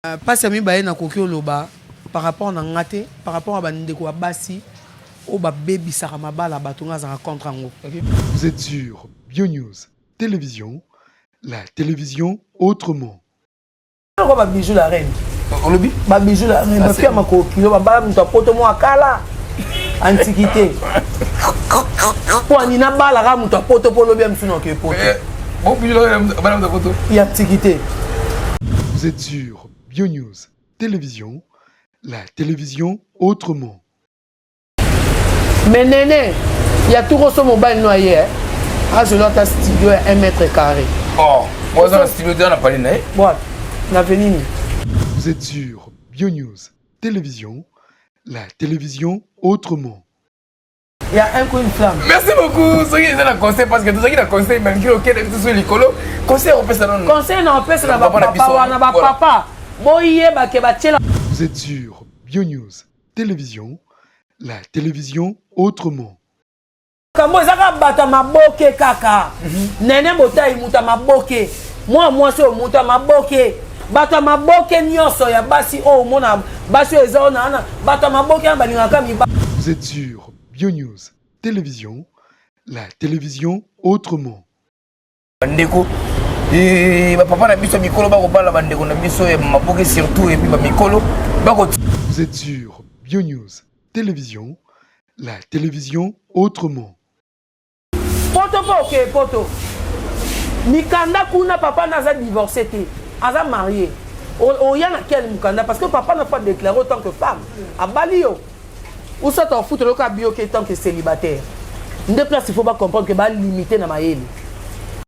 Pas ami baye na koki oloba par rapport na ngate par rapport à bandeko basi o ba baby sarama bala batunga za contre ngo. Vous êtes sur BioNews Télévision, la télévision autrement. Ko ba bijou la reine. Olobi Ba bijou la reine ba fiama ko kilo ba ba mto poto mo akala. Antiquité. Pour anina bala ga mto poto polo bien msuno ke poto. Bon bijou la reine ba mto poto. Il y a antiquité. Vous êtes sur BioNews Télévision, la télévision autrement. Mais néné, il y a tout reçu mobile noyé. Ah, je l'autre studio 1 mètre carré. Oh, moi dans le studio on a parlé né. Voilà, l'avenir. Vous êtes sur BioNews Télévision, la télévision autrement. Il y a un coup une flamme. Merci beaucoup. Ceux qui sont dans le conseil, parce que tous ceux qui sont dans le conseil, même qui sont sur l'écolo, conseil on peut ça non. Conseil non peut ça na papa na papa. Boyé ba ke ba tchela. Vous êtes sur BioNews Télévision, la télévision autrement. Kambo ezaka bata maboke kaka. Nene botai muta maboke. Moi so muta maboke. Bata maboke nyoso ya basi o mona basi ezao na bata maboke ya balingaka mi. Vous êtes sur BioNews Télévision, la télévision autrement. Bandeko papa na biso mikolo ba ko bala bandeko na biso ya maboke surtout et puis ba mikolo ba ko. Vous êtes sur BioNews Télévision, la télévision autrement. Poto. Mikanda kuna papa n'a divorcé té. Aza marié. O yana quel Mikanda parce que papa n'a pas déclaré en tant que femme. A Balio. Ou ça t'en fout le cas bio qui est tant que célibataire. Une place il faut pas comprendre que ba limité na maïli.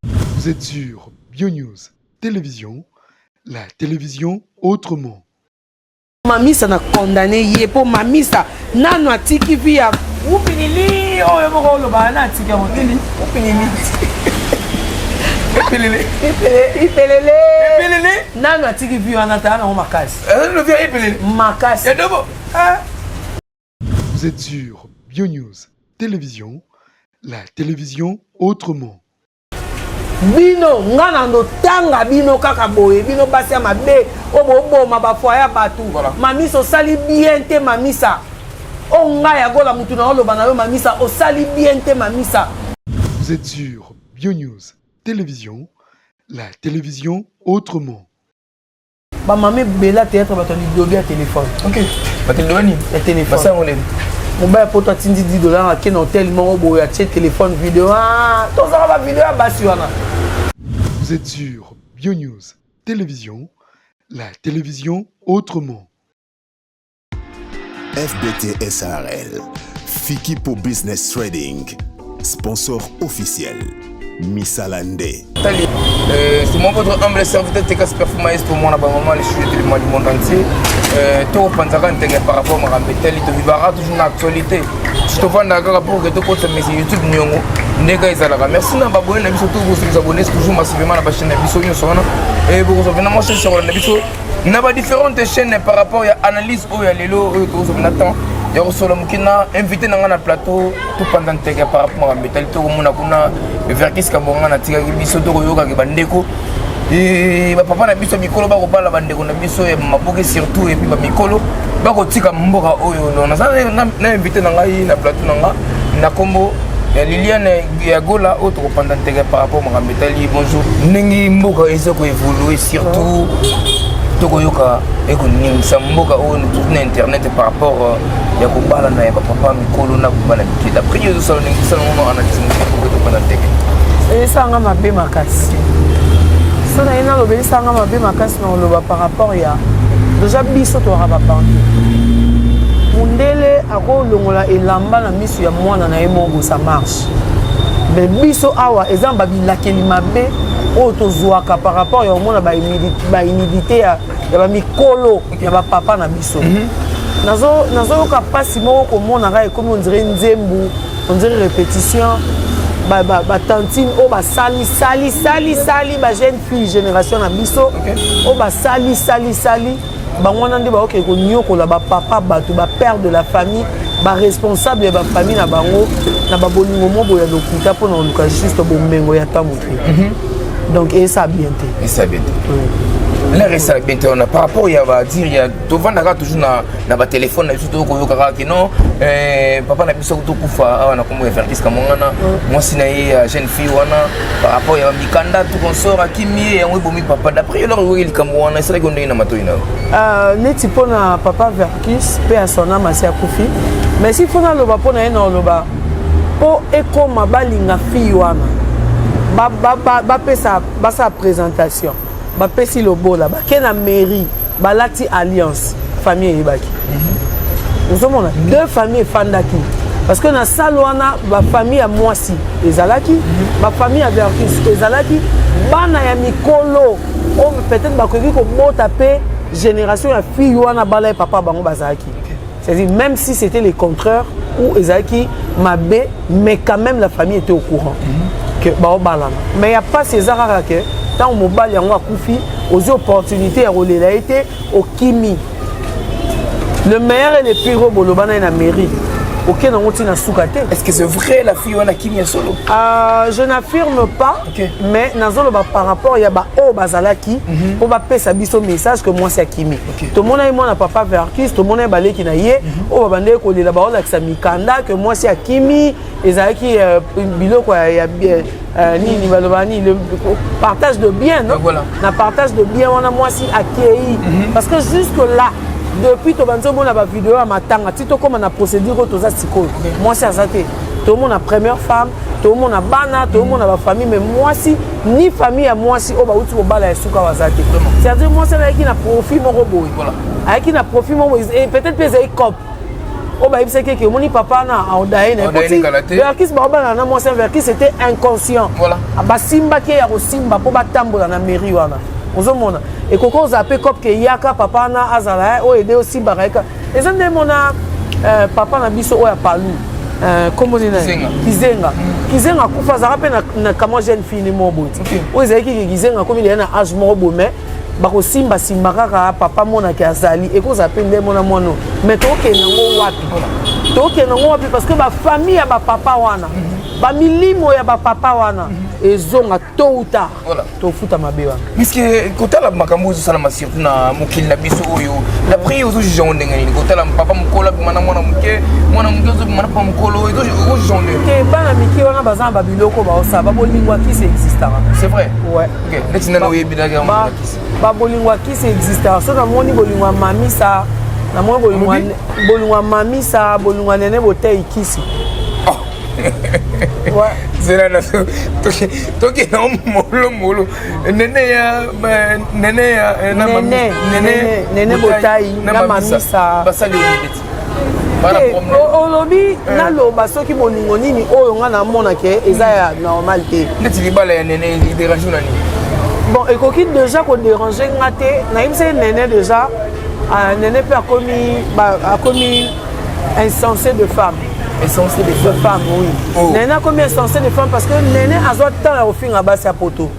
Vous êtes sur BioNews Télévision, la télévision autrement. Mamisa na condamné yé pour mamisa nano atiki via upinili oyo moko lo ba na atiki motili upinili ipelele nano atiki via anata na makasi Le vieux ipelele makasi Vous êtes sur BioNews Télévision, la télévision autrement. Bino ngana ndo tanga bino kaka boye bino basi ya mabe obo ma ba foya batu mamisa sali bien te mamisa o nga ya gola mutu na oloba na yo mamisa o sali bien te mamisa. Vous êtes sur BioNews Télévision, la télévision autrement. Ba mamé bela théâtre ba ton idobia téléphone. OK. Ba téléphone le téléphone. Ça on est. Mon bail pour toi tindi $10 à quel hôtel mon boy a téléphone vidéo ah tout ça va vidéo à basiwana. Vous êtes sur BioNews Télévision, la télévision autrement. FBT SARL, Fikipo Business Trading, sponsor officiel, Missalande. C'est moi votre humble serviteur TKS Performance pour moi moment les sujets du monde entier. Tout Panzara par rapport à Métal, il vivra toujours l'actualité. Je te vois d'accord pour que tu comptes mes YouTube Nyongo. Merci na babone na biso tous vous abonnez toujours massivement à la chaîne na biso nyosona et vous revenez moi sur na biso na ba différentes chaînes par rapport à analyse o ya lelo o to zo nathan ya resolo mukina invité na ngana plateau tout pendant teke par rapport à Métal to mona kuna verkis ka bonga na tika biso to yoka ke bandeko et ba papa na biso mikolo ba ko bala bandeko na biso ya maboke surtout et puis ba mikolo ba ko tika mboka oyo na ça na invité na ngai na plateau na nga na kombo Liliane Yagola autre pendant par rapport à Métalli bonjour nengi mboka ezoko évoluer surtout tokoyoka ekoningi samboka on tout na internet par rapport ya ko bala na papa mikolo na bala mikida après yo solo nengi solo on analyse ko to pendant et ça nga mabe makasi ça na ina lo belisa nga mabe makasi na lo par rapport ya déjà biso to ra ba bantu Mundele ako longola elamba na misu ya mwana na emongo ça marche. Mais biso awa ezamba bilakeli mabe o tozwaka par rapport ya mona ba inidité ya ba mikolo ya ba papa na biso. Nazo ka pasi moko ko mona ga comme on dirait nzembu, on dirait répétition ba tantine o ba sali ba jeune fille génération na biso o ba sali bangwana nde ba ko nyokola ba papa batu ba père de la famille ba responsable ba famille na bango na ba bolingo mobo ya lokuta pour na luka juste bo mengo ya tamoki donc et ça bien té Là récemment bien par rapport il y a dire il y a devant toujours na ba téléphone na surtout ko yoka que non papa na biso to kufa na comme faire qu'est-ce kamongana moi sinaye jeune fille wana par rapport il y a mikanda tout consort akimi et on bomi papa d'après leur oui il kamwana c'est là qu'on est na matoina neti pona papa Verkis pe à son âme asi akufi mais si fona loba pona eno loba po ekoma balinga fille wana ba pesa ba sa présentation ba pesi lobo là ba ke na mairie ba lati alliance famille ebaki nous sommes deux familles fandaki parce que na salwana ba famille à Mwasi ezalaki ba famille à Verkis ezalaki bana ya mikolo on peut-être ba koki ko bota pe génération ya fille wana bala papa bango bazaki c'est-à-dire même si c'était le contraire ou ezalaki mabe mais quand même la famille était au courant que ba balana mais il y a pas ces arara que tant mobile yango akufi aux opportunités à rouler là été au kimi le meilleur et le pire au bolobana na mairie aucun on na soukate. Est-ce que c'est vrai la fille wana kimi ya solo je n'affirme pas mais nazolo par rapport il y a ba o bazalaki on va passer biso message que moi c'est kimi tout le monde a moi na papa Verkis tout le monde a balé qui na yé o ba bande ko de la ba la sa mikanda que moi c'est kimi ezalaki biloko ya bien ni balobani le partage de bien non na partage de bien on a moi si accueilli parce que jusque là depuis to banzo bona ba vidéo à matanga tito comme na procédure to za siko moi c'est azaté tout le monde a première femme tout le monde a bana tout le monde a ba famille mais moi si ni famille à moi si o ba uti bala ya suka wazaté c'est à dire moi c'est avec qui na profit mon robot voilà avec qui na profit mon et peut-être pèse ay cop o ba ibse que moni papa na audaye na petit Verkis ba bana na moi c'est Verkis c'était inconscient voilà ba simba ke ya ko simba po ba tambola na mairie wana ozomona et koko zappé comme que yaka papa na azala o aider aussi baraka et ça demona papa na biso o ya palu comment dire kizenga kufa za rappel na kama jeune fille ni moboti o ezaki kizenga comme il est na âge mobo mais bako simba simba kaka papa mona ki azali et ko zappé ndemona mono mais to ke nango wapi parce que ba famille ya ba papa wana ba milimo ya ba papa wana ezonga tôt ou tard to futa mabe wana parce que kotala makambo sala masirtu na mukili na biso oyo d'après ozo jugeon ndengani kotala papa mukola mwana muke ozo mwana papa mukolo ozo jugeon ke bana miki wana bazana ba biloko ba osaba bolingwa ki c'est existara c'est vrai ouais OK netina no yebina ga ba bolingwa ki c'est existara so na moni bolingwa mamisa na moni bolingwa mamisa bolingwa nene botei kisi ouais c'est là toki na molo nene ya nene botai na mamisa basali obiti olobi naloba soki bolingo nini oyo nga na mona ke eza ya normal te neti libala ya nene dérange nani bon ekoki déjà ko déranger nga te na imse nene déjà nene pe akomi insensé de femme essentiel de femmes, oui. Nena comme essentiel de femmes parce que Nena a soit tant au finga basi à poto.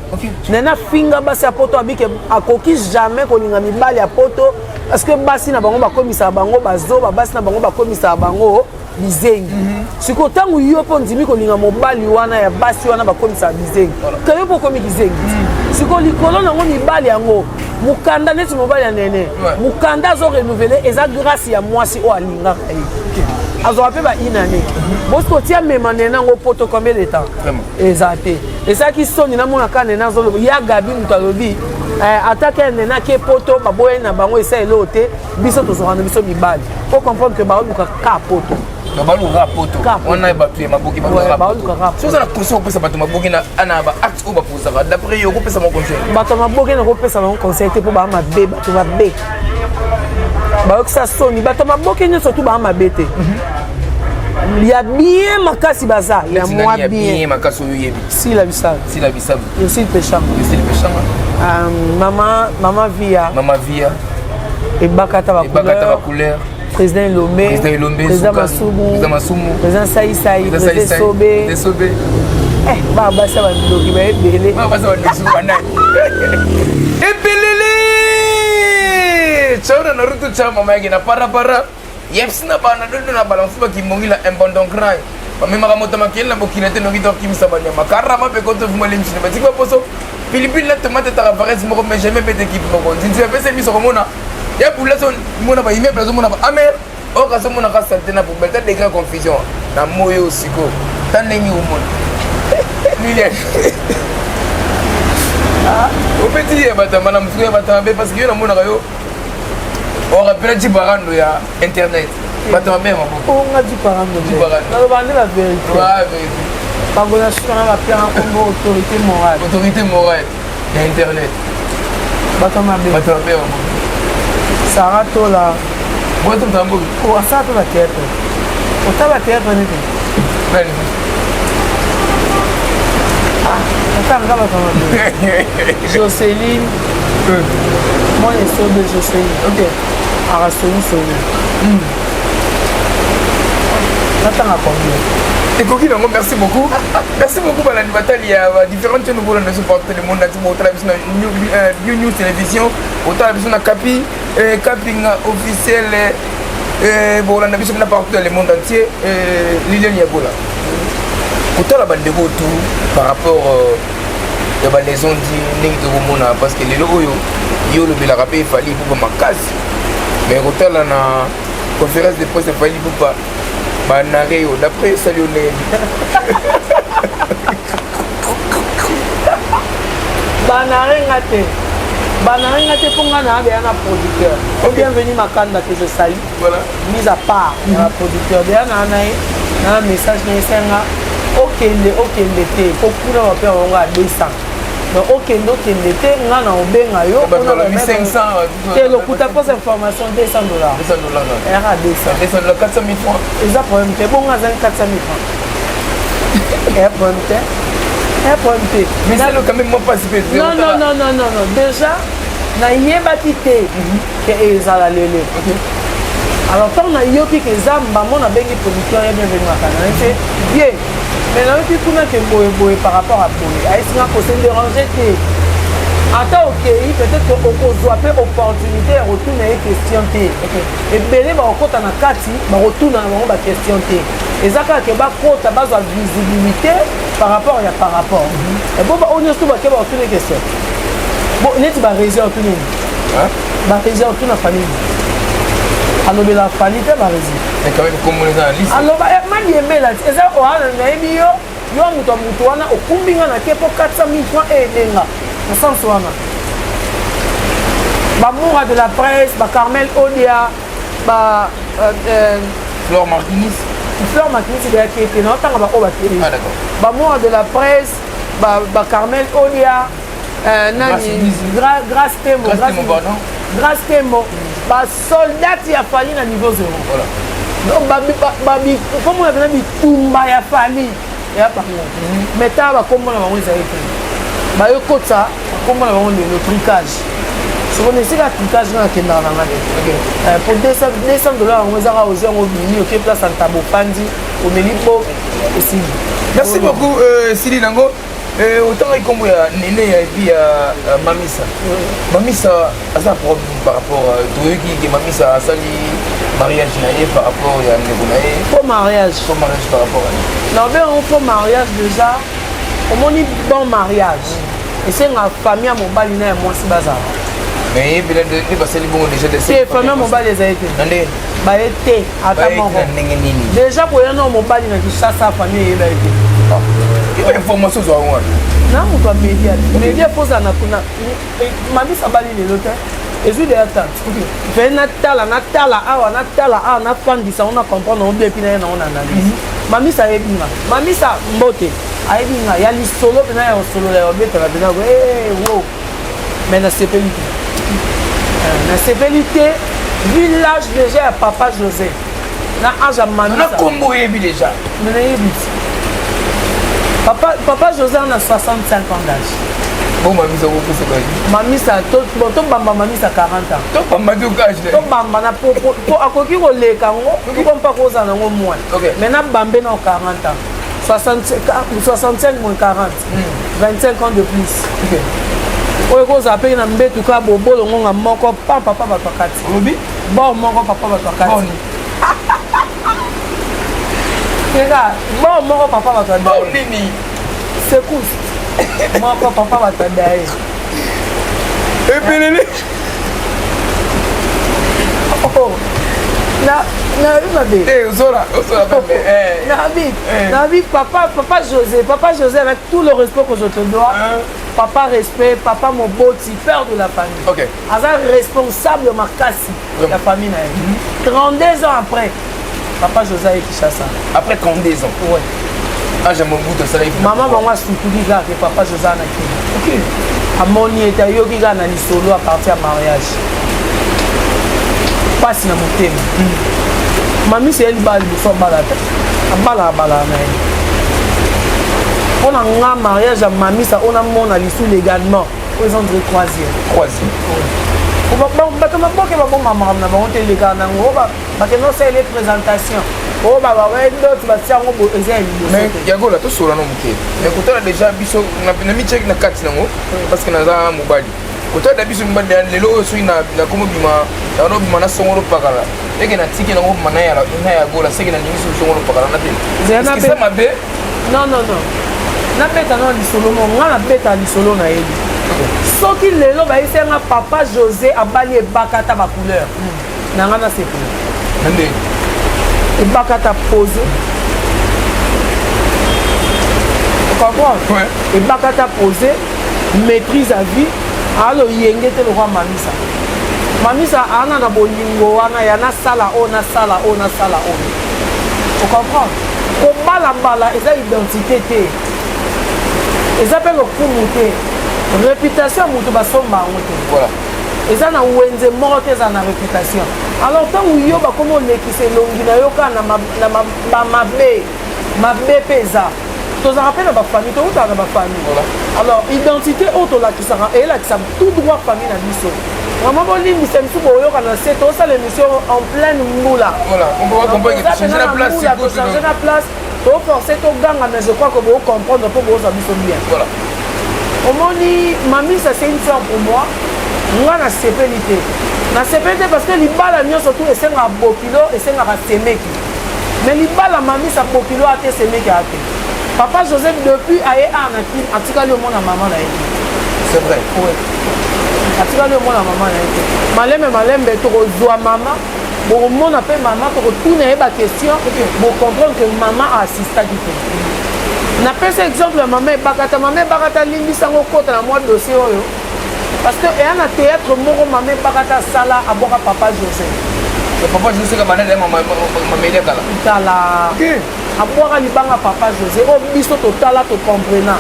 Nena finga basi à poto abike a koki jamais ko linga mibali à poto parce que basi na bango ba komisa bango bazo ba basi na bango ba komisa bango bizengi. Siko tangu yo po ndimi ko linga mobali wana ya basi wana ba komisa bizengi. Kayo po komi bizengi. Siko likolo na ngo mibali yango mukanda neti mobali ya Nene. Mukanda zo renouveler eza grâce ya Mwasi o alinga kai. Azo appelé ba inane. Bosco tia même Nena ngo poto combien de temps? Vraiment. Exacté. Et ça qui sonne na mona ka Nena zo ya Gabi mutalobi. Attaque Nena ke poto ba boye na bango esa elote biso to zona biso mibali. Faut comprendre que ba luka ka poto. Ba luka poto. On a ba tuer maboki ba luka. So ça la conseil pour ça ba maboki na ana ba acte ou ba pour ça. D'après yo ko pesa mon conseil. Ba to maboki na ko pesa mon conseil te pour ba ma be ba to ba be. Ba que ça sonne ba to maboki ne surtout ba ma bete. Il y a bien makasi baza, il y a moins bien makasi oyebi. Si la bisab. Si la bisab. Je suis le péchant. Maman Via. Maman Via. Et Bakata va couleur. Président Lomé. Président Massoumou. Président Saï. Président Sobé. Baba ça va nous documer belé. Baba ça va nous souvana. Et belele. Chora na rutu chama magi na para. Yepsina bana dodo na balance ba kimongi la embondon cry. Ba mema ka moto makela bo kinete no gido kimisa banya makara ma pe konto fumale mchine ba tikwa poso Philippines, là, tomate, tu as mais jamais fait d'équipe. Si tu fais ces mises au monde, il y a pour la zone, il y a immeuble, il y a amer. Or, quand on a santé, na poubelle, t'as des grandes confusions. Na moyo aussi, quoi. T'as des gens au monde. Liliane. Au petit, madame, parce qu'il y a un monde on rappelle du barando, il y a internet. Maintenant, même. On a du barando. On va la vérité. On va faire autorité morale. Autorité morale. Il y a internet. Sarah Tola. Moi, tu m'as dit. Oh, ça, tu vas théâtre. Oh, tu vas théâtre, Ben. Jocelyne. Moi, je suis de Jocelyne. Ok. Arastoni Soni. Attends à combien? Et Koki, merci beaucoup. Merci beaucoup pour l'animateur. Il y a différentes nouveaux dans ce porte le monde. Autant la New News Télévision, autant la vision de Capi, Capping officiel. Bon, on a vu ça partout dans le monde entier. Liliane Yagola. Autant la bande de tout par rapport à les ondes de parce que les logos, il y a le rappel, il fallait pour ma case. Mais autant la conférence de presse, il fallait pour pas. Banareo, d'après Salionel. Banarengate pour moi, il y a un producteur. Bienvenue ma canne que je salue. Voilà. Mise à part, il y a un producteur. Il y a un message qui est ok, l'été. Beaucoup de gens ont 200. Donc, ok, l'été, on a un 500. Et le coût de poste information $200. $200. Il y a 200. $400 000 francs. Et ça, pour un petit bon, on a 400 000 francs. Et pour un petit. Mais ça, quand même, moi, pas si peu. Non. Déjà, na yebatité que ezala lele. Alors quand on a yoki que zamba mon a bengi producteur ya bienvenue à Canada. C'est bien. Mais là puis kuna que boye par rapport à boye. Est-ce qu'on peut se déranger que attends OK, peut-être qu'on peut jouer opportunité de retourner une question T. Et belé ba okota na kati, ba retourner na ba question T. Et ça quand que ba kota ba za visibilité par rapport à par rapport. Et bon ba on est tout ba ke ba retourner question. Bon, net ba réserve tout nini. Hein? Ba réserve tout na famille. Alors la famille te ba réserve. Mais quand même comme on est dans la liste. Alors ba mali emela, eza o ana na ebi yo mutu wana okumbinga na kepo 400 000 francs et denga. Na sens wana. Ba Moura de la presse, ba Carmel Odia, ba Flore Martinis. Flore Martinis de la Kété, non tanga ba oba télé. Ah d'accord. Ba Moura de la presse, ba Carmel Odia, nani Grâce Tembo, Grâce Tembo. Ba soldat ya fali na niveau 0. Voilà. Donc babi comment on a dit tumba ya fali ya par contre. Mais ta ba comment na bango ezali te. Ba yo kota comment na bango le trucage. Si on essaie la trucage na kenda na ngade. OK. Pour $200 on ezara aux gens au bini OK place en tabo pandi au melipo aussi. Merci beaucoup Sili Nango. Autant comme Néné et puis Mamissa. Mamissa a ça problème par rapport à tout qui Mamissa a sali mariage par rapport à Nebounaye. Pour mariage. Pour mariage par rapport à. Non, mais on fait mariage déjà. On dit bon mariage. Et c'est ma famille à mon balina et moi c'est bazar. Mais il y a des personnes qui ont déjà des. C'est famille à mon balina les a été. Nandé. Bah été. Attends. Déjà pour y en a mon balina qui chasse sa famille il a été. Il y a une information sur moi. Non, on doit médias. Médias posent à Nakuna. Mamie ça balina l'autre. Et je dis attends. Fais Natala, on a fandi ça, on a compris, on a bien piné, on a analyse. Mamie ça est bien. Mamie ça mbote. Aïe bien, il y a les solo, il y a les solo, il y a les solo, wow. Mais la CPLité. La CPLité, village déjà à Papa José. Na âge à Mamie. On a combo déjà. Papa José on a 65 ans d'âge. Bon, mamie, ça vous fait mamie, ça, ton bamba, mamie, ça 40 ans. Ton bamba, tu caches. Ton bamba, na pour à quoi qui roule les canons, tu comprends pas quoi ça n'a au moins. Maintenant, bambé dans 40 ans. 65 moins 40. 25 ans de plus. Oui, vous avez un mbé tout cas, bobo, on a moko, papa, papa, papa, bon, moko, papa, papa, regarde, bon, moko, papa, papa, bon, nini. C'est cool. moko papa batanda ye epelele nayebi mabe ozola nabi papa José avec tout le respect que je te dois papa respect papa moboti père de la famille ok aza responsable makasi la famille na ye 32 ans après papa José aye Kinshasa après 32 ans ouais age mobutu asalaki mama bango asutuli kaka ke papa José ana kini amoni ete ayoki kaka na lisolo a partir ya mariage pasi na motema mamisi ye libala liboso abala te abalabala na ye mpona nga mariage ya mamisa ona mona lisu légalement oyo eza ndire troisième bato maboke baboma makambo na bango te elekaka nango bakende osala présentation oyo babawedote batia yango eza ya liboso yagola tosola no moke me kotala déjà biso na micheki na kati nango parce que naza mobali kotala biso mibali lelo oyo soki nakomobima nakanobima na songolo pakala eke natiki nango bima na yagola seke naningi so songolo pakala na te eza mabe non nabeta no lisolo mo nga nabeta lisolo na yebi soki lelo bayisenga papa José abali ebakata bacouleur nanga nasepela nde ebakata pose comprendre ebakata pose maîtrise à vie alo yenge te lokwa mamisa ana na bolingo wana ya nasala o nasala ocomprendre kobalabala eza identité te eza mpe lokumu te réputation ya moto basomba yango te eza na wenze moko te eza na réputation alors ntango yo bakomi olekisa elongi na yo kaka na bamabe mpe eza tozalaka mpe na bafamille tokutaka na bafamille alors identité oyo tolakisaka eyelakisa tout droit famille na biso vraiment bolimbisa misu boyoka na se tosala émission en pleine mbula tochange na place toforce toganga mais je crois que bocomprendre mpo boza biso bien omoni mamisa c'est une fleur pour moi nga nasepeli te parce que libala nyonso tu esengaka bokilo esengaka semeki mais libala mamisa bokilo ate semeki ate papa José depuis aye atikali omona mama na ye c'est vrai atikali omona mama na ye te malembe tokozwa mama bokomona mpe mama tokotuna ye baquestion bocomprendre que mama assistaki te napesa exemple ya mama ebakata limbisango kota na mwa dossier oyo parce que eya na théâtre moko mama ebakata asala aboka papa José papa José kabanele mameli akala tala abwaka libanga papa José oyo biso totala tocomprena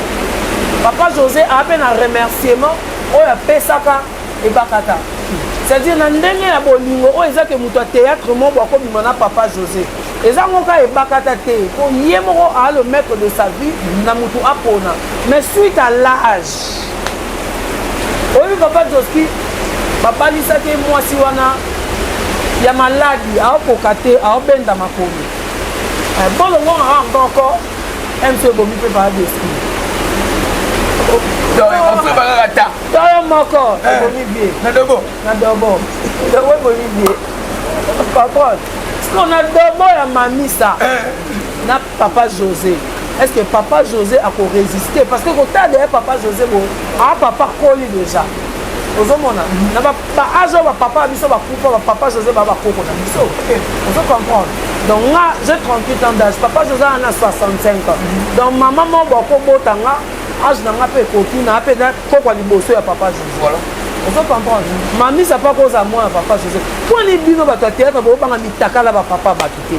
papa José ape na remerciement oyo apesaka ebakata c'est-à-dire na ndenge ya bolingo oyo eza ke moto ya théâtre moko akobima na papa José eza ngoka ebakata te po ye moko aa le maître de sa vie na moto apona mais suite à l'âge oyo papa Joski babalisaki mwasi wana ya maladi aokoka te aobenda makomi bolongo aa encore mc ebomi mpe papa Joski toyo moko ebomi bie na dobo ebomi bie patron siko na dobo ya mamisa na papa José est-ce que papa José akorésister parce que kotala derrière papa José bo papa koli déjà ozomona na baage oyo bapapa ya biso bakufa bapapa José bakoko na biso ozo comprendre donc nga j'ai 38 ans d'âge papa José ana 65 ans donc mama moko bakobotanga age na nga mpe ekoki na mpe kokwa liboso ya papa José ozo comprendre mamisa mpa koza mwa ya papa José mponi bino bato ya théâtre boobanga mitakala bapapa bato te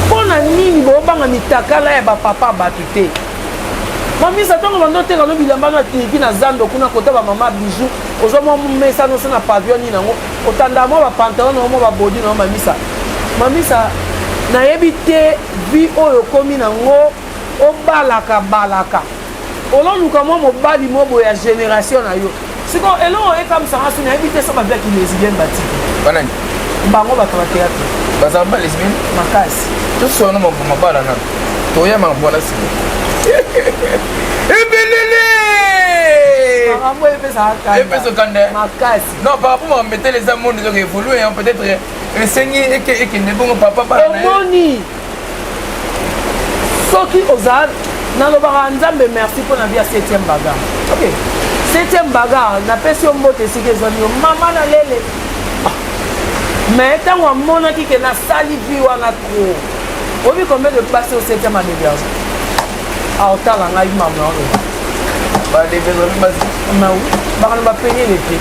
mpona nini boobanga mitakala ya bapapa bato te mamisa ntango bando oteka no bilamba no atiriki na zando kuna kota bamama bijou ozwa mesa noso na pavillon nini yango otanda mwa bapantalon nango mwa babodi nango mamisa nayebi te vi oyo okomi nango obalaka ololuka mwa mobali mo boye ya génération na yo siko eloko ekamisanga so nayebi te so baviaki lesbienne batiki banani bango bato bateatre bazala ba lesbienne makasi tosona mabala nano toyamaka mpona sika ebelele makambo epesa okande makasi non par rapport mametele eza monde ezoko évolue peut-être esengi ekende bongo papa bana omoni soki ozala nalobaka nzambe merci mpo na via 7e bagarre. Ok, 7e bagarre napesi yo mbote esika ezwani yo mama na lele. Mais ntango amonaki ke nasali vi wana tro obi combien de place au 7e anniversaire aotala ngai mama wana bakana bapenye lete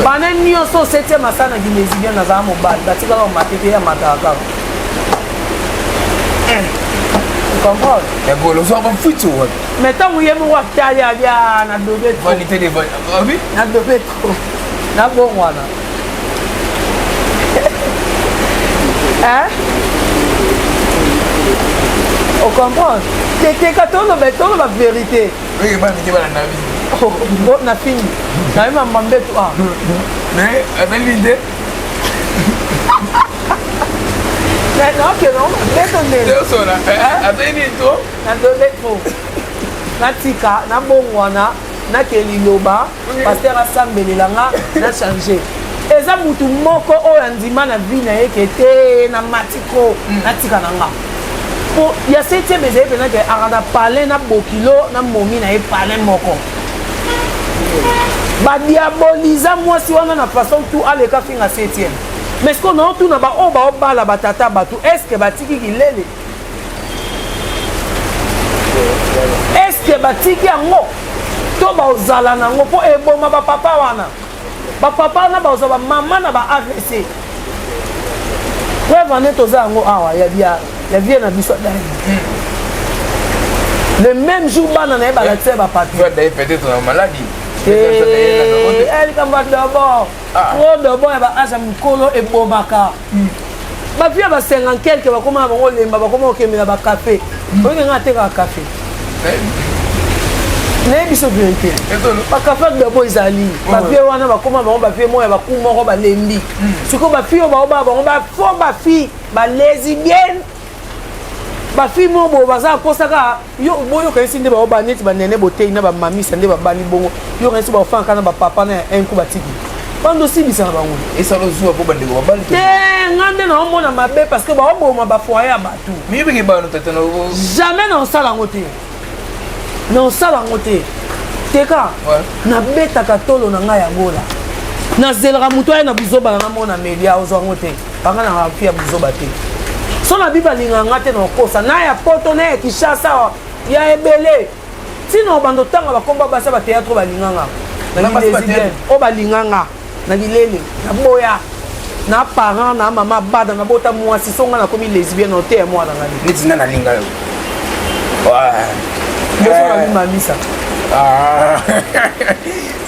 bana nyonso 7e asanaki lesibien nazala mobali batikaka matete ya mataka. Comprendre? Mais tant que vous avez na dobe vanité de vanité. Na dobe na bon wana. Hein? On comprend? T'es katolo beton la vérité. Oui, bah mais tu vas la vie. Oh, bon na fini. Na même mambe toi. Mais avec l'idée. Non, que non, natika na bongwana na keliloba pasteur asambelelanga na changer eza mutu moko oyo andima na vie na ye kete na matiko natika nanga po ya 7e ezali pena ke akanda palin na bokilo na momi na ye palin moko badiaboliza mwasi wana na façon tout aleka finga 7e. Mais ce qu'on a tout là-bas, on va au bas la batata batou. Est-ce que batiki qui l'est? Est-ce que batiki ango? To ba ozala nango po eboma ba papa wana. Ba papa na ba ozaba maman na ba AVC. Ouais vané toza ango awa ya vient na biso dai. Le même jour bana na ba la tse ba papi. Tu vas d'ailleurs peut-être une maladie. Elle comme d'abord. Trop d'abord ba aja mukolo e bomaka. Ba via ba 50 quelque ba koma ba olemba ba koma okemela ba café. Oke ngate ka café. Ne biso vérité. Ba café d'abord izali. Ba via wana ba koma ba via moya ba kumoko ba lembi. Siko ba fio ba fo ba fi ba lesbienne. Ba fi mo bo baza posaka yo boyo ka sinde ba ba neti ba nene botei na ba mami sande ba bali bongo. Yo ka ba fanka na ba papa na un coup batiki. Quand aussi bisa na bango et ça le joue pour bande ko bali ngande na omona mabe parce que ba oboma ba foyer abatu mais bi ba no tete no jamais na sala ngote na sala ngote teka na beta katolo na ngai yangola na zelera muto ya na buzoba na mona media ozo ngote banga na afia buzoba te so na biba linga ngate na kosa na ya poto na ya Kishasa ya ebele sino bando tanga bakomba basa ba théâtre ba linganga na president o ba linganga na bilele na boya na parent na mama bada na bota mwasi songa na komi lesbienne o te mwana ngani niti na linga yo yo so na mamisa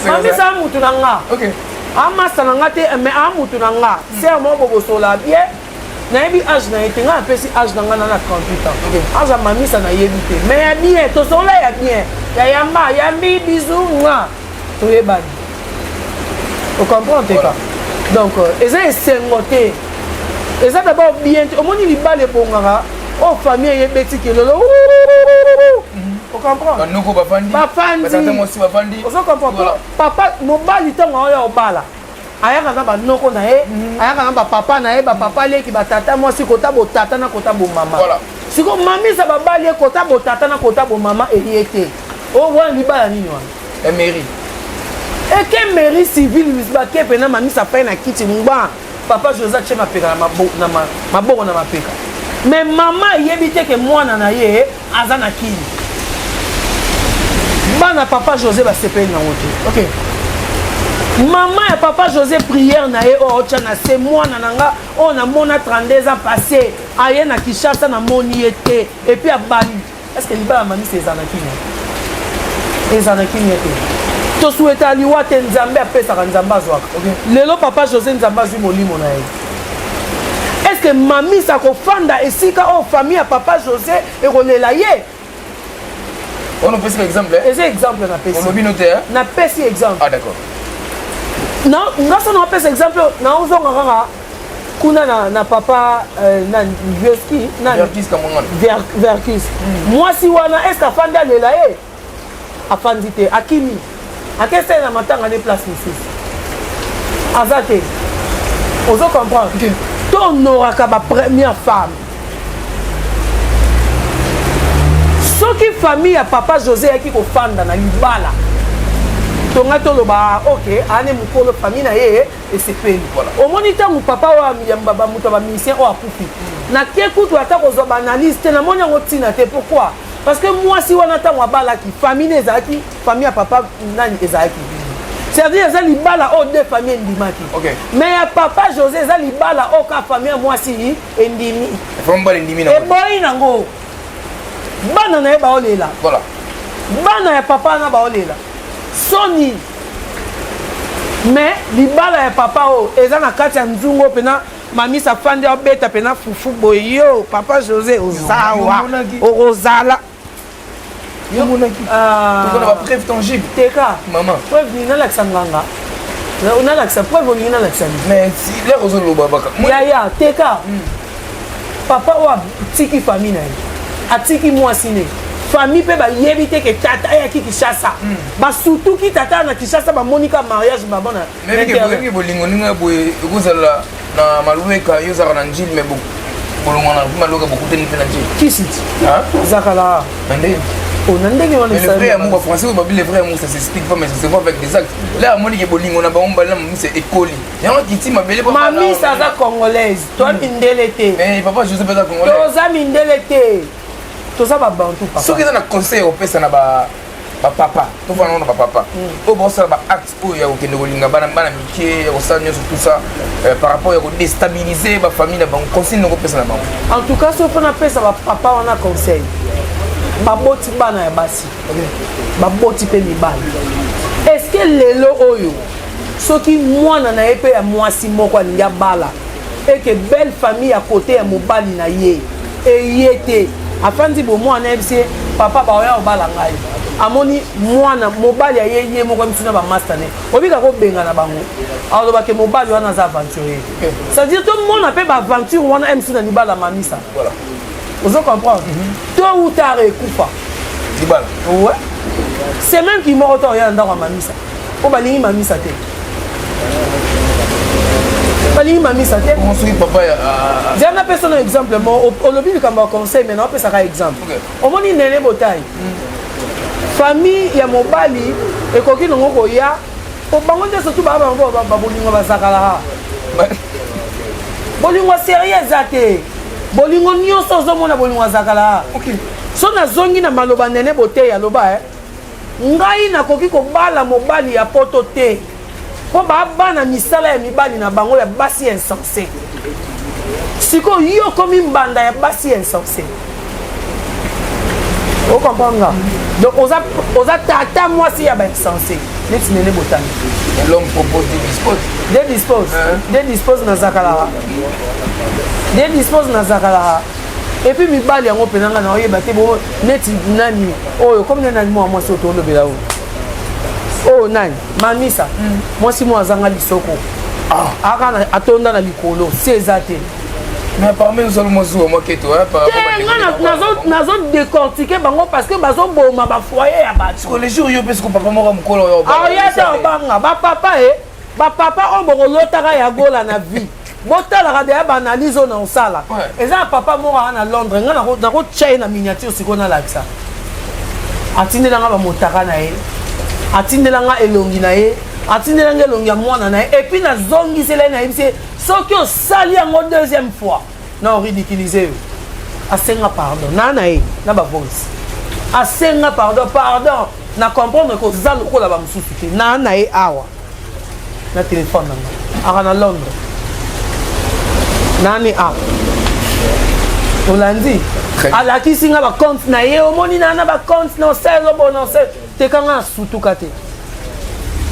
mamisa mutu na nga OK amasa na nga te mais amutu na nga c'est mo bobo sola bien na yebi âge na été nga pesi âge na nga na 38 ans âge mamisa na yebi te mais ya bien to sola ya bien ya yamba ya mi bisou nga to yebani. Vous comprenez pas? Donc, ils ont sengoté. Ils ont d'abord bien. Au moins, ils battent les bongara. Oh, famille, ils bêtis que le. Vous comprenez? Nous, on va fandi. Vous comprenez? Papa, mon bal, il tombe en bala. Aya kana ba noko na ye, aya kana ba papa na ye, ba papa le ki ba tata moi si kota bo tata na kota bo mama. Voilà. Si ko mami sa ba bali kota bo tata na kota bo mama eriete. Oh, wa libala nini wana? Et mairie. Et que mairie civile misbake pena mami sa paye na kiti ngba papa Joseph chema peka na maboko na mapeka mais maman yebite ke mwana na ye azana kini bana papa José ba sepeli na wote OK maman et papa José prière na ye o tcha na se mwana nanga on a mona 32 ans passé aye na Kishasa na moni été et puis a bali est-ce que libala mami c'est zanakini ezanakini été to souhaite aliwa te nzambe apesaka nzambe azwaka lelo papa José nzambe azwi molimo na ye est ce que mami sa kofanda esika o famille ya papa José ekolela ye on pesi exemple eza exemple na pesi on obi noté na pesi exemple ah d'accord non ngasa na pesi exemple na ozonga kaka kuna na papa na Vioski na Verkis kamongana Verkis mwasi wana est ce afandi alela ye afandi te akimi akese na matanga ne place mosusu azate ozo comprendre to honoraka ba première femme soki famille ya papa José yaki kofanda na libala tonga toloba ok ane mukolo famille na ye esepeli omoni ntango papa oyo moto ya bamisien oyo akufi nake kutu ata kozwa baanalyse te namoni yango ntina te pourquoi parce que mwasi wana ntango abalaki famille ezalaki famille ya papa nani ezalaki c'est-à-dire eza libala oyo deux famille endimaki mais ya papa José eza libala oyo ka famille ya mwasi endimi eboyi nango bana na ye baolela bana ya papa na baolela soni mais libala ya papa oyo eza na kati ya nzungu pena mamisa fandi abeta pena fufu boye yo papa José ozawa okozala preuve tangible teka maman preuve ni nalakisa nganga unalakisa preuve olingi nalakisa mais si lero ozoloba baka yaya teka papa oyo atiki famille na ye atiki mwasi ne famille mpe bayebi te ke tata ayaki Kinshasa basutuki tata na Kinshasa bamonika mariage babona meki bolingo ninga boye ekozala na malweka yo ozalaka na njili me bolongo na maloka bokutani mpe na njili kisiti zakala nde na ndenge wana le vrai amour français ou babi le vrai amour ça s'explique pas mais ça se voit avec des actes là amoni ke bolingo na bango bala mamisa ekoli yango kiti mabele papa mamisa aza congolaise toi mindele te mais papa José peza congolais toza mindele te toza babantu papa soki eza na conseil opesa na bapapa tofana na bapapa oyo baosala baacte oyo ya kokende kolinga bana mike ya kosala nyonso tout ça par rapport ya kodestabilize bafamille na bango conseil ndenge opesa na bango en tout cas so mpona apesa bapapa wana conseil baboti bana ya basi baboti mpe mibali est-ce que lelo oyo soki mwana na ye mpe ya mwasi moko alingi abala eke belle famille ya kote ya mobali na ye eye te afandi bomwana yebisi ye papa baoya obala ngai amoni mwana mobali ya ye moko misu na bamaster ne obika kobenga na bango alobake mobali wana aza aventurier c'est-à-dire tomona mpe baaventure wana misu na libala mamisa ozo comprendre tôt ou tard ekufa libala ouais c'est même qui moko to oya na ndako ya mamisa po balingi mamisa te balingi mamisa te soki papa nzambe apesa na exemple mo olobi likambo ya conseil mais na opesaka exemple omoni nene botai famille ya mobali ekoki nango koya bango nde surtout baa bango babolingo bazakalaka bolingo sérieux eza te bolingo nyonso ozomona bolingo azakala so nazongi na maloba nene boteyi aloba ngai nakoki kobala mobali ya poto te mpo babana misala ya mibali na bango ya basi insensé sikoyo yo komi mbanda ya basi insensé okomprendre donc oza tata mwasi ya bainsensé neti nene botani l'homme propose de dispose na zakalaka na zakalaka et puis mibali yango mpenza nga na oyeba te bo neti nani oyo comme nani mwa mwasi oyo tolobela oyo oyo nani mamisa mwasi mwa azanga lisoko aka atonda na likolo si eza te mais parmi nous allons mozuwa moketo nazo décortiquer bango parce que bazoboma bafoyer ya bato les jours yo pesiko papa moko mokolo oyo oya te obanga bapapa bapapa oyo bokolotaka ya gola na vie botalaka deya baanalyse oyo na osala eza na papa moko aa na Londres nga nakotya ye na miniature sikoyo nalakisa atindelanga bamotaka na ye atindelanga elongi na ye atindelanga elongi ya mwana na ye epuis nazongisela ye na yebisi ye soki osali yango deuxième fois na oridiculize yo asenga pardon naa na ye na bavoice asenga pardon na comprendre ke oza lokola bamosusu te naa na ye awa na telefone nanga aka na Londres nani awa olandi alakisi nga bacompte na ye omoni na bacompte na osele obona osele tekanga na sutuka te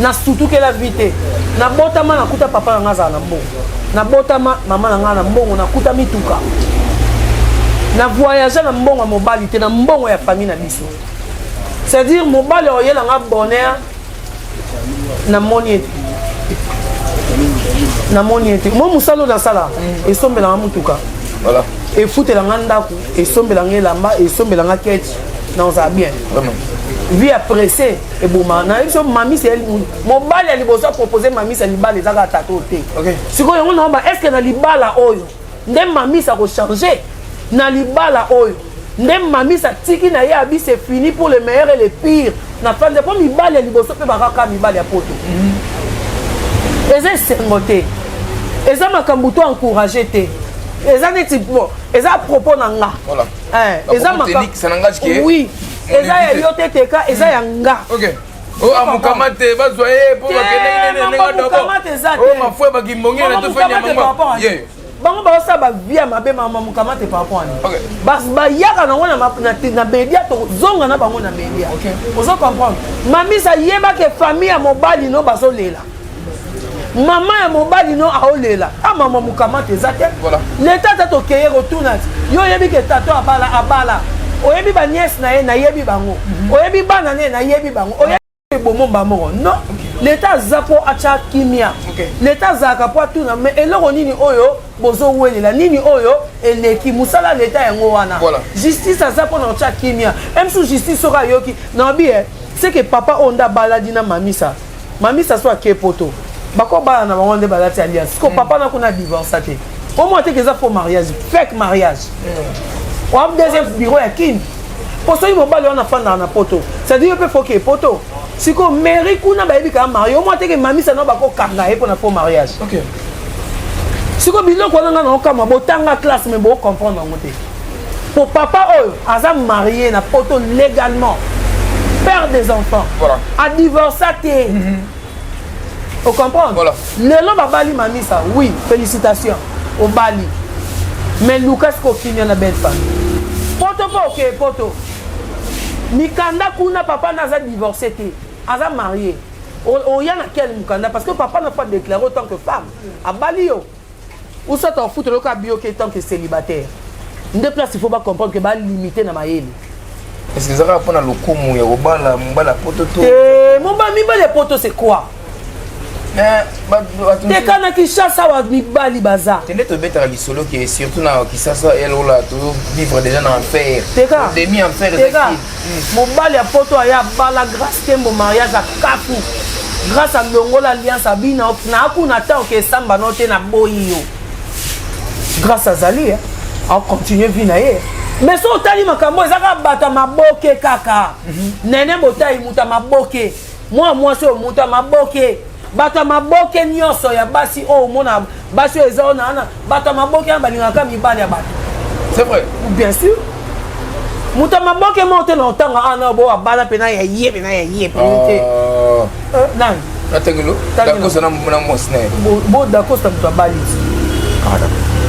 nasutukela vi te nabotama nakuta papa na nga azala na mbongo nabotama mama na nga na mbongo nakuta mituka na voyage na mbongo ya mobali te na mbongo ya famille na biso c'est-à-dire mobali oyela nga bonheur namoni ete mo mosala oyo nasala esombelanga mutuka efutelanga ndako esombelanga elamba esombelanga keti na ozala bien vie apressé eboma na biso mamisa mobali ya liboso apropose mamisa ya libala ezaka tata o te sikoyo yango naoba estce na libala oyo nde mamisa akochange na libala oyo Ndem mamisa tiki na ye abi c'est fini pour le meilleur et le pire. Na fin de pomme mibali ya liboso pe bakaka mibali ya poto. Eza sengote. Eza makambo to encourager te. Eza neti bon, eza propos na nga. Voilà. Eza makambo ça n'engage qui. Oui. Eza ya yote teka, eza ya nga. OK. Oh amukamate bazoye pour bakene nenga dobo. Oh mafwe bakimbongi na to fanya mama. Yeah. Bango ba sa ba via mabe mama mukamate par rapport à ni. OK. Bas ba yaka na wana na media to zonga na bango na media. OK. Ozo comprendre. Mami sa yeba ke famille ya mobali no bazo lela. Maman ya mobali no aolela. Ah maman mukamate zate. Voilà. L'état to keye retourna. Yo yebi ke tato abala. Oyebi ba nièce na ye na yebi bango. Oyebi bana ne na yebi bango. Oyebi bomo bamoro. Non. L'état zapo acha kimia. L'état zaka po tuna mais eloko nini oyo bozo welela nini oyo eleki musala l'état yango wana. Justice zapo na acha kimia. Même sous justice sera yoki. Non bien, c'est que papa onda baladi na mamisa. Mamisa soit kepoto. Bako bala na bango nde balati alliance. Ko papa na kuna divorce te. Au moins te que ça faux mariage, fake mariage. On a deuxième bureau ya kin. Pour ça il faut bala on a fan na poto. Ça dit peut faut que poto. Si ko mairie kuna ba yebi ka marié, au moins te que mamisa na bako kanga e pour na faux mariage. OK. Si ko biloko na na kama botanga classe mais bo comprendre ngote. Pour papa oyo aza marié na poto légalement. Père des enfants. Voilà. A divorcé te. Vous comprenez? Voilà. Lelo babali mamisa, oui, félicitations au Bali. Mais Lucas Kokini na belle femme. Poto pas ok, poto. Mikanda kuna papa n'a pas divorcé te, aza marié. O ya na quel Mikanda parce que papa n'a pas déclaré autant que femme. A Bali yo. Ou ça t'en fout le cas bio qui tant que célibataire. Une place il faut pas comprendre que ba limiter na mayele. Est-ce que ça va prendre le komu ya obala mbala poto to? Mon ba mi ba les potos c'est quoi? T'es quand qui chasse à Mibali Baza. T'es net bête à l'isolo qui est surtout dans qui ça elle là toujours vivre déjà dans l'enfer. T'es quand demi enfer. T'es quand mon bal ya poto ya bala grâce que mon mariage à Kafu. Grâce à Longola alliance à Bina na akuna tant que samba note na boyo. Grâce à Zali on continue vinaye. Mais so tali makambo ezaka bata maboke kaka. Nene botai muta maboke. Moi so muta maboke. Bata maboke nyoso ya basi o mona basi ezao na ana bata maboke balingaka mibali ya bato. C'est vrai. Bien sûr. Muta maboke monte na otanga ana bo abala pena ya yé pena ya yé penité. Nan. Atengelo. D'accord ça na mosne. Bo d'accord ça muta bali.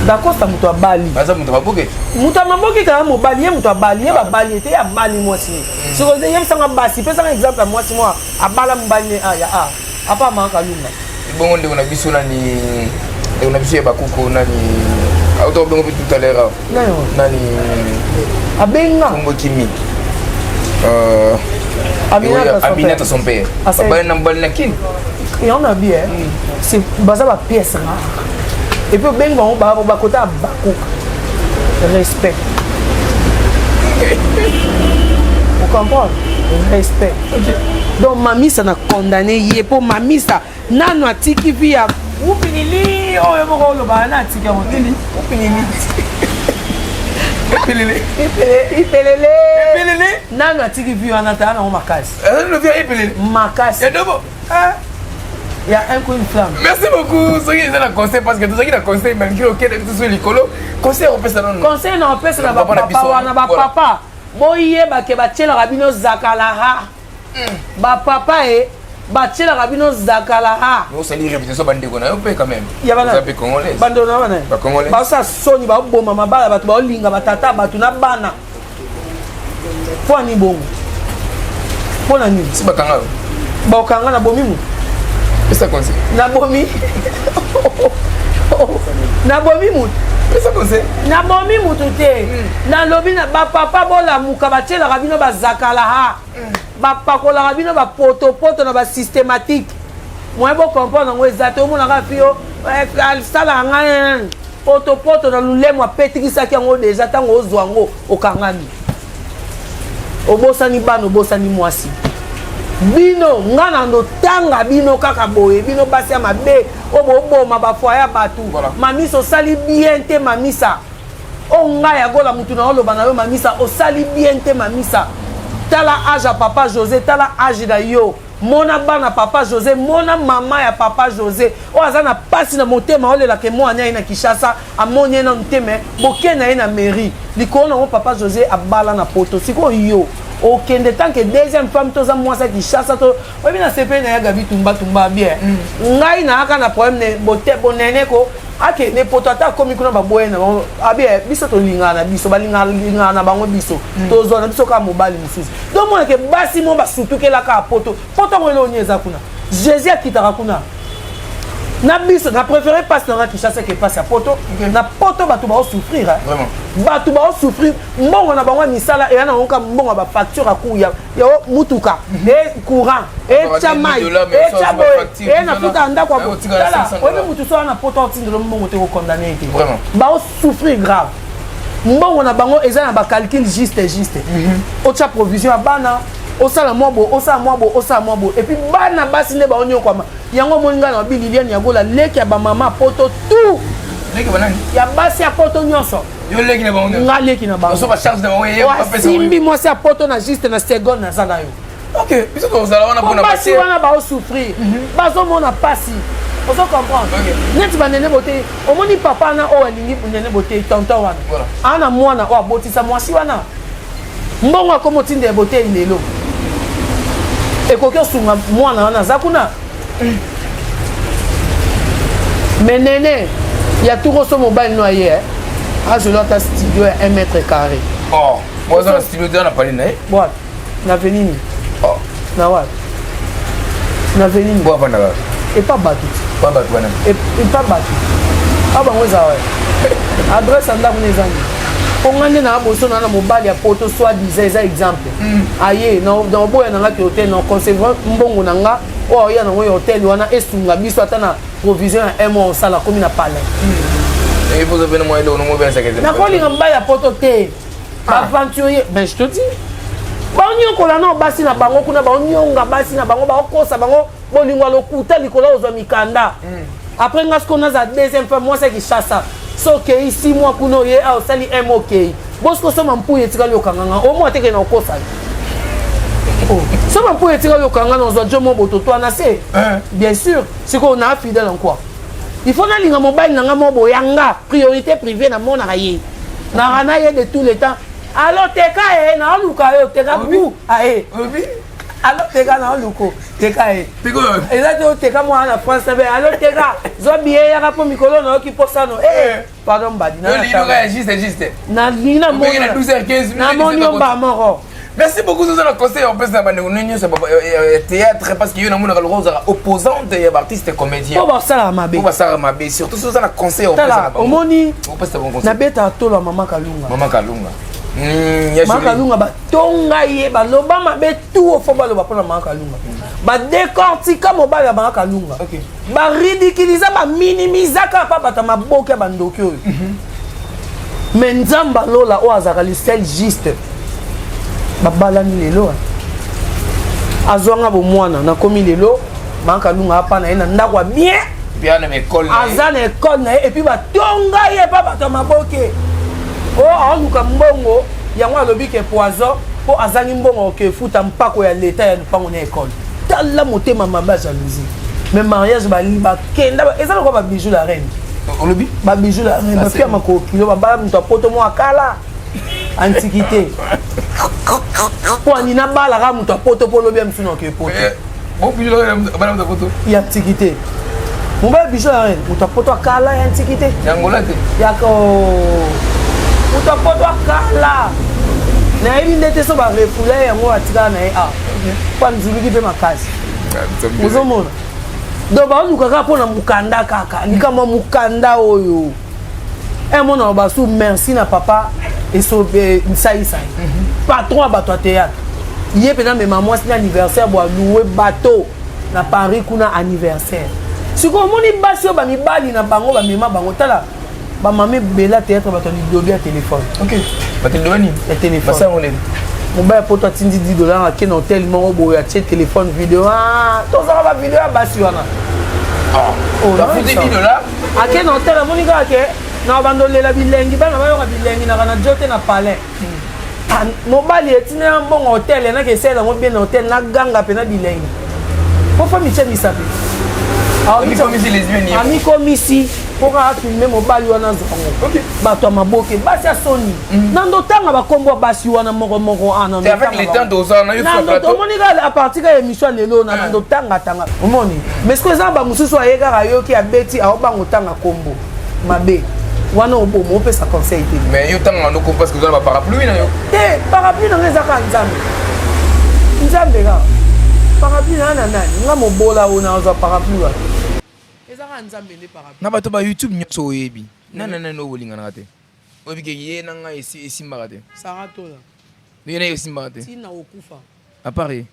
D'accord ça muta bali. Asa muta maboke. Muta maboke ka mo bali muta bali ba bali te ya bali moi si. Si vous avez un basi, pesa un exemple moi si moi abala mbali ya apa manka luma bon on a biso nani on a biso ya bakuko nani auto bongo tout à l'heure nani abenga Kombo Kimi Aminata son père baba na mbali na kin et on a bien c'est baza ba pièce rare et puis benga on ba kota bakuka respect vous comprenez respect. Donc mamisa na condamné yé pour mamisa nano atiki via upinili oyo moko lo ba na atiki hoteli upinili ipelele nano atiki via na ta na makasi le via ipelele makasi ya dobo il y a un coup une flamme. Merci beaucoup ceux qui ont conseil parce que tous ceux qui ont conseil malgré OK tout sur l'écolo conseil on peut ça non conseil na on peut ça na ba papa wana ba papa boye ba ke ba tchela rabino zakalaha ba papa ba tchela rabino zakalaha on s'est dit répétition bande ko na peut quand même ya bana ça peut congolais bando na bana ba congolais ba sa soni ba boma mabala ba ba linga ba tata ba tuna bana foni bongo pona ni si ba kanga ba kanga na bomi mu ça conseil na bomi na bomi mu ça conseil na bomi mu tuté na lobi na ba papa bola muka ba tchela rabino ba zakalaha ba pakola rabino ba poto na ba systématique moi bo comprendre ngo ezato mo na ka fio sala nga poto na lulemo petrisa ki ngo déjà tango ozwa ngo okangami obosani bano obosani mwasi bino ngana ndo tanga bino kaka boye bino basi ya mabe oboma ba foya batu mamisa osali bien te mamisa o ngai agola mutu na oloba na yo mamisa osali bien te mamisa tala âge à papa José tala âge na yo mona bana papa José mona mama ya papa José o aza na pasi na motema olela ke mo anya na Kinshasa amoni na nteme boke na ye na mairie likolo na papa José abala na poto siko yo okende tant que deuxième femme toza mwasa Kinshasa to obi na sepe na ya gabi tumba bien ngai na aka na problème ne bote bonene ko ake ne poto ata komi kuna baboye na abie biso to lingana biso balingana na bango biso tozo na biso ka mobali mususu donc moi ke basi mo basutukela ka poto ngelo nyeza kuna Jésus akitaka kuna na biso na préféré passe na Kinshasa que passe à poto na poto bato ba souffrir vraiment bato ba souffrir mbongo na bango misala et na onka mbongo ba facture a ku ya mutuka et courant et chamai et chabo et na puta anda kwa tala obi mutu so na poto tindelo mbongo te ko condamner te ba souffrir grave mbongo na bango eza na ba calcul juste o cha provision bana osala mobo et puis bana basi ne ba onyo kwa yango moninga na bililiani ya gola leki ya ba mama poto tout leki banani ya basi ya poto nyonso yo leki na bango nga leki na bango so ba charge na bango ye pa pesa simbi mo se poto na juste na seconde na sala yo OK biso to sala wana pona basi wana ba souffrir bazo mona pasi ozo comprendre net ba nene bote omoni papa na o alingi nene bote tonton wana ana mwana o abotisa mwasi wana mbongo akomo tinde bote lelo ekoki osunga mwana wana aza kuna menene ya tukoso mobile no aye azolata studio ya 1 mètre carré boza na studio tena pali na ye bwa na venini na wa na venini bwa bana ba et pas battu wana et pas battu aba ngoza wa adresse anda kunezani ongane na boso na mobile ya poto soit disait exemple aye na boya na ngati hotel na conserver mbongo na nga o ya na hotel wana esunga biso ata na provision ya mo sala komi na palais et vous avez moyen de nous bien ça que na ko linga mbaya ya poto te aventurier ben je te dis ba onyo la no basi na bango kuna ba onyonga basi na bango ba okosa bango bolingwa lokuta likola ozo mikanda après ngasko na za deuxième fois moi c'est qui chasse so que ici moi kuno ye a osali MOK bosko so mampuye tikali okanganga o mo ateke na okosa so mampuye tikali okanganga na zo jomo bototo na se bien sûr c'est qu'on a fidèle en quoi il faut na linga mobile na nga mo boyanga priorité privée na mona kaye na rana ye de tout le temps alors teka e na luka yo teka bu ae alors teka na luko teka e exactement teka moi na France be alors teka zo biye ya rapo mikolo na ki posano pardon badi na juste na lina mo na 12h15 na monio ba moro. Merci beaucoup de nos conseils en plus na bande union c'est théâtre parce que yo na mona ka loza opposante ya artiste et comédien pour ça mabe surtout sur na conseil en plus na omoni na beta tolo mama Kalunga Makalunga ba tonga ye ba loba mabe tout au fond ba loba pona Makalunga ba décortiquer mobile ya Makalunga ba ridiculiser ba minimiser ka pa bata maboke ba ndoki oyo mais nzamba lola o azaka le seul juste ba balani lelo azwanga bo mwana na komi lelo Makalunga apa na ina ndakwa bien na école azana école na et puis ba tonga ye pa bata maboke o aluka mbongo yango alobi ke poison po azangi mbongo ke futa mpako ya leta ya lupango na école tala motema mamba jalousie mais mariage ba kenda eza ko ba bijou la reine olobi ba bijou la reine ba pia makokilo ba bala mto poto mo akala antiquité po anina bala ga mto poto polo bien msuno ke poto bon bijou la reine bala mto poto ya antiquité mo ba bijou la reine mto poto akala ya antiquité yangola te yako utapoto akala na yebi ndete so ba refule yango atika na ye kwa nzuluki pe makasi uzomona do ba luka ka pona mukanda kaka nikama mukanda oyo mona ba su merci na papa et so sai patron abato théâtre ye pena me maman c'est anniversaire bo louer bateau na Paris kuna anniversaire siko moni basio ba mibali na bango ba mema bango tala ba mame bela théâtre bato ni dobia téléphone bato ni téléphone ça on est mon ba pour toi tindi $10 à ken hôtel mo bo ya téléphone vidéo to ça ba vidéo basi wana la futi $10 à ken hôtel monika ke na bandolela bilengi bana bayoka bilengi na jote na palais mobali etine ya mbongo hotel na kesela yango bien na hotel na ganga pe na bilengi pofa miche misape amikomisi mpoka afilme mobali wana zongo bato ya maboke basi ya soni na ndotanga bakombo basi wana moko omonika apartir ka émission ya lelo na ndotangatanga omoni mais ceque eza bamosusu ayekaka yoki abeti aobango tanga kombo mabe wana obomo opesa conseil te mais yo tanga ndoko parce que oza na baparapluie na yo te parapluie nanga ezaka nzambe nzambe kaka parapluie na nani nga mobola oyo nazwa parapluie wana ezaka nzambe nde parapluie na bato ba youtube nyonso oyebi nani oyo bolinganaka te oyebike ye na ngai esimbaka te sara tola ye na ye esimbaka te ntina okufa apare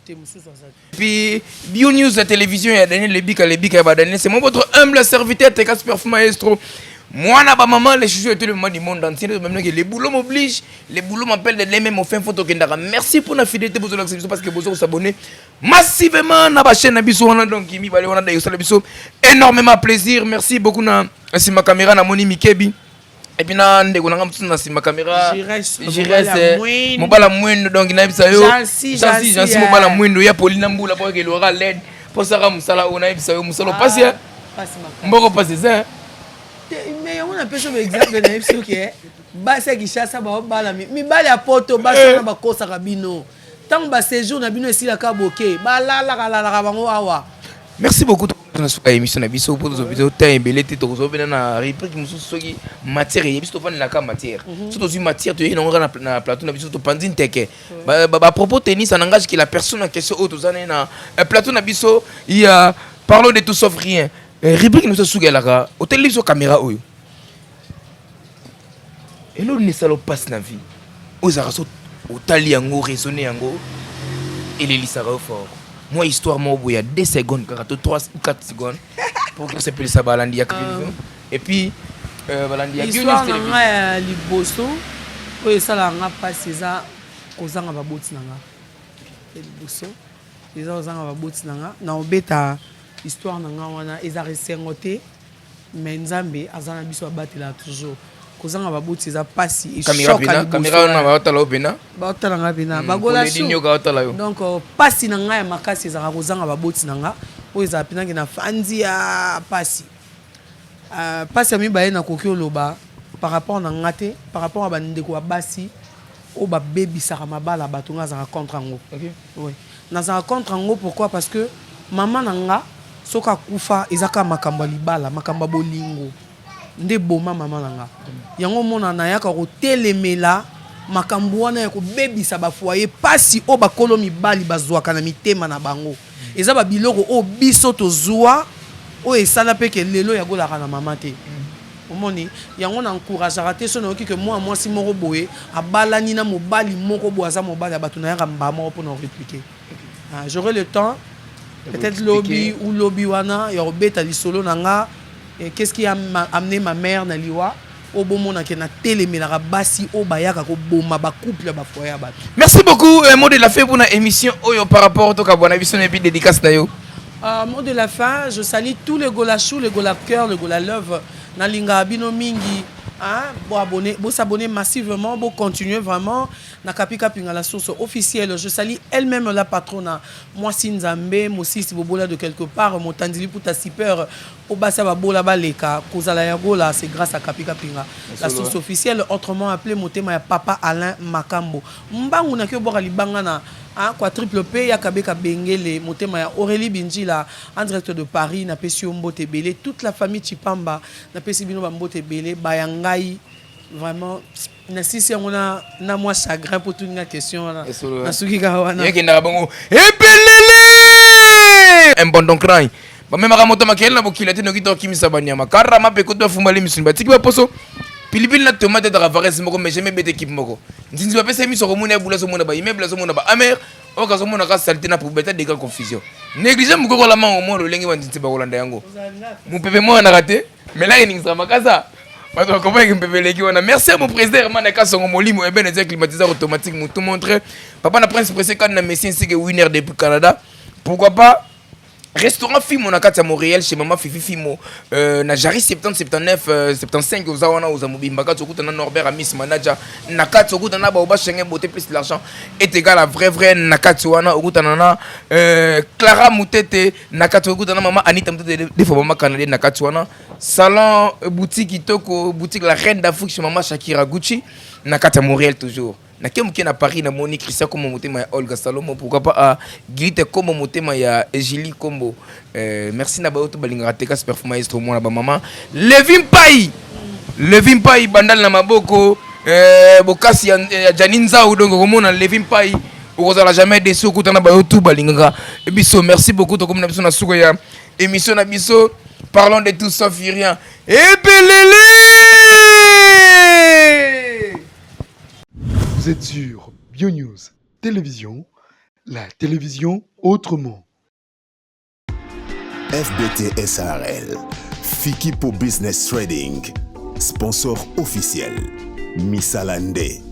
te mosusu aza te puis Bio News la télévision ya Daniel Lebika ya Daniel c'est moi votre humble serviteur Tekas Perfu Maestro. Moi na ba maman les chouchous et tout le monde du monde entier même que les boulots m'obligent, les boulots m'appellent de les mêmes au fin photo kendara. Merci pour la fidélité pour l'acceptation parce que vous s'abonner massivement na ba chaîne na biso wana donc mi bale wana da yosala biso énormément plaisir. Merci beaucoup na ma caméra na Moni Mikebi. Et puis na ndeko na ngamtu na ma caméra Jires mobala mwendo donc na bisa yo Jansi mobala mwendo ya Paulina Mbula pour que l'aura l'aide pour ça musala ona bisa yo musalo passe mboko passe ça mais on a pêché exemple na biso ke basa kishasa ba bala mi bala ya poto basa na ba kosa kabino tant ba séjour na bino esila ka boke ba la bango awa. Merci beaucoup na suka émission na biso pour zo biso temps belete to zo bena na rubrique mususu soki matière et biso fana la ka matière surtout une matière to yina na plateau na biso to panzine teke ba propos tennis ça n'engage que la personne en question auto zane na plateau na biso il y a parlons de tout sauf rien rubrique nous suka la ka hôtel biso caméra oyo et l'on ne salo passe na vie aux araso otali yango raisonner yango et les lisara fort. Moi, histoire, il y a 2 secondes, 3 ou 4 secondes, pour que ça puisse ça balandi à et puis, balandi à histoire, na liboso, oyo sala nga passe ça, kozanga ba boti nanga. Liboso, eza kozanga ba boti nanga, na obeta histoire nanga wana eza resengote, mais nzambe azana biso abatela toujours. Kozanga ba boti eza passe et choc à caméra na ba otala opena. Ba otala nga bina, ba gola shu. Donc passe na nga ya makasi eza kozanga ba boti nanga, oyo eza pina ki na fandi ya passe. Passe mi ba na koki oloba par rapport na ngate, par rapport à ba ndeko basi o ba baby saka mabala batunga za contre ngo. OK. Oui. Na za contre ngo pourquoi? Parce que maman nanga soka kufa ezaka makamba libala, makamba bolingo. Nde boma mama nanga yango mona na yaka ko telemela makambo wana ya ko bebisa ba foyer pasi o bakolo mibali bazwaka na mitema na bango eza ba biloko o biso to zwa o esala pe ke lelo ya golaka na mama te omoni yango na encourageaka te sono ki ke moi si moko boye abalani na mobali moko boaza mobali abatu na yaka mbama pour nous répliquer. J'aurai le temps peut-être lobby ou lobby wana ya obeta lisolo nanga. Et qu'est-ce qui a amené ma mère na liwa au bon moment que na télémélara basi au bayaka ko boma ba couple ba foya ba. Merci beaucoup mot de la fin pour la émission oyo par rapport au ka bona biso nebi dédicace dayo. Mot de la fin, je salue tous les golachou, les golacœurs, les golalove na linga bino mingi. Bon abonner, bon s'abonner massivement, bon continuer vraiment. Na kapika pinga la source officielle. Je salue elle-même la patronne. Moi Sinzambe, moi si bobola de quelque part, mon tandili pour ta super au basa babola baleka, kozala yagola, c'est grâce à kapika pinga. La source officielle, autrement appelée mon thème Papa Alain Makambo. Mbangu na kyo bora libanga na quadruple P ya kabeka bengele motema ya Aurélie Binjila en direct de Paris na pesi mbote belé toute la famille Chipamba na pesi bino mbote belé bayangai vraiment na sisi ngona na moi chagrin pour toute une question na suki kawana yeke na bango epelele un bon donc cry ba même ramoto makela na bokila te no kito kimisa banyama kara mape ko to fumale misuni batiki ba poso pilipili na tomate de ravarez moko mais jamais bête équipe moko nzinzi ba pesa miso ko mona bula so mona ba immeuble so mona ba amer o ka so mona ka saleté na pour bête de confusion négliger moko ko la mango mo lo lengi wanzinzi ba kolanda yango mon pepe mo na raté mais là il n'ingra makasa pas trop comment il pepe leki wana merci à mon président Herman ka songo molimo e ben des climatiseur automatique tout montrer papa na prince pressé quand na messie c'est que winner depuis Canada pourquoi pas restaurant Fimo na kati ya Montréal chez maman Fifi Fimo na Jari 70 79 75 aux awana aux amobimba kati okuta na Norbert Amis manager na kati okuta na ba oba chenge beauté plus l'argent est égal à vrai na kati wana okuta na Clara Mutete na kati okuta na maman Anita Mutete des fois maman canadienne na kati wana salon boutique Itoko boutique la reine d'Afrique chez maman Shakira Gucci na kati ya Montréal toujours. Na kemuke na Paris na moni Christian comme motema ya Olga Salomo pourquoi pas à Glite comme motema ya Ejilie Kombo merci na baoto balingaka teka super maestro mona ba maman Levin Pai bandal na maboko bokasi ya Janinza udongo komona Levin Pai okozala jamais déçu okutana baoto balingaka biso merci beaucoup to comme na biso na suko ya émission na biso parlons de tout sauf rien et pelele. Vous êtes sur BioNews Télévision, la télévision autrement. FBT SARL, Fiki pour Business Trading, sponsor officiel, Missalande.